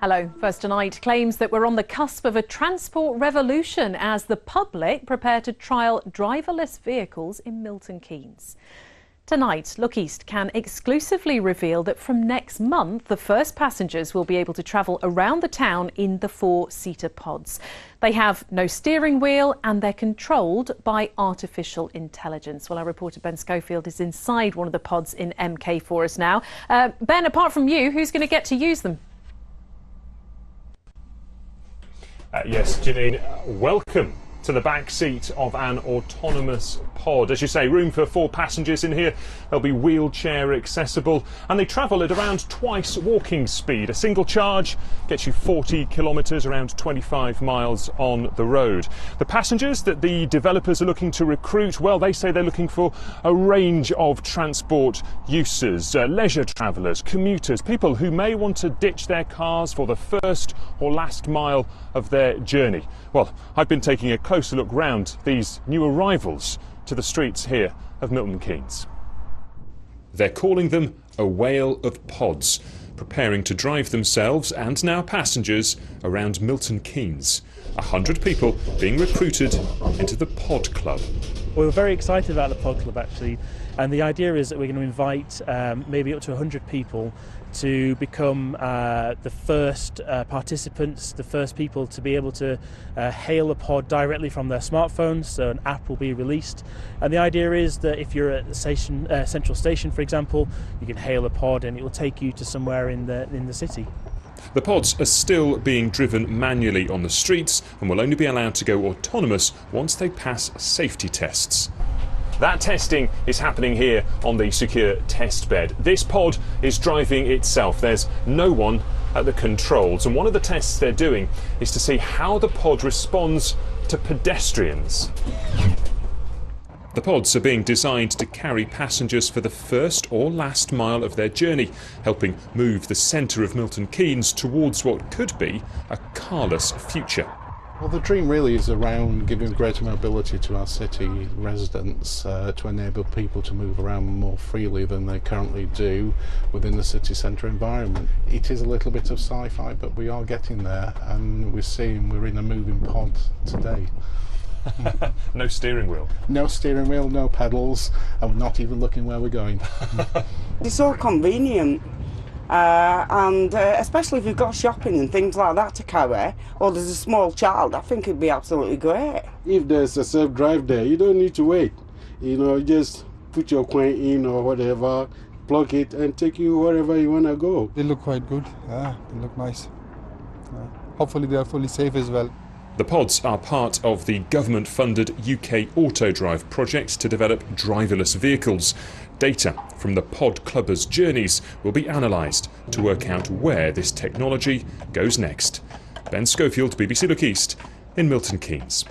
Hello. First Tonight claims that we're on the cusp of a transport revolution as the public prepare to trial driverless vehicles in Milton Keynes. Tonight, Look East can exclusively reveal that from next month, the first passengers will be able to travel around the town in the four-seater pods. They have no steering wheel and they're controlled by artificial intelligence. Well, our reporter Ben Schofield is inside one of the pods in MK for us now. Ben, apart from you, who's going to get to use them? Yes, Janine, welcome to the back seat of an autonomous pod. As you say, room for 4 passengers in here. They'll be wheelchair accessible and they travel at around twice walking speed. A single charge gets you 40 kilometres, around 25 miles on the road. The passengers that the developers are looking to recruit, well, they say they're looking for a range of transport uses, leisure travellers, commuters, people who may want to ditch their cars for the first or last mile of their journey. Well, I've been taking a closer look round these new arrivals to the streets here of Milton Keynes. They're calling them a whale of pods, preparing to drive themselves and now passengers around Milton Keynes. 100 people being recruited into the Pod Club. We were very excited about the Pod Club actually, and the idea is that we're going to invite maybe up to 100 people to become the first participants, the first people to be able to hail a pod directly from their smartphones. So an app will be released, and the idea is that if you're at the station, central station for example, you can hail a pod and it will take you to somewhere in the city. The pods are still being driven manually on the streets and will only be allowed to go autonomous once they pass safety tests. That testing is happening here on the secure test bed. This pod is driving itself. There's no one at the controls, and one of the tests they're doing is to see how the pod responds to pedestrians. The pods are being designed to carry passengers for the first or last mile of their journey, helping move the centre of Milton Keynes towards what could be a carless future. Well, the dream really is around giving greater mobility to our city residents to enable people to move around more freely than they currently do within the city centre environment. It is a little bit of sci-fi, but we are getting there, and we're in a moving pod today. No steering wheel? No steering wheel, no pedals, and we're not even looking where we're going. It's so convenient. And especially if you've got shopping and things like that to carry, or there's a small child, I think it'd be absolutely great. If there's a self-drive there, you don't need to wait. You know, just put your coin in or whatever, plug it and take you wherever you want to go. They look quite good. Yeah, they look nice. Hopefully they are fully safe as well. The pods are part of the government-funded UK Autodrive project to develop driverless vehicles. Data from the pod clubbers' journeys will be analysed to work out where this technology goes next. Ben Schofield, BBC Look East in Milton Keynes.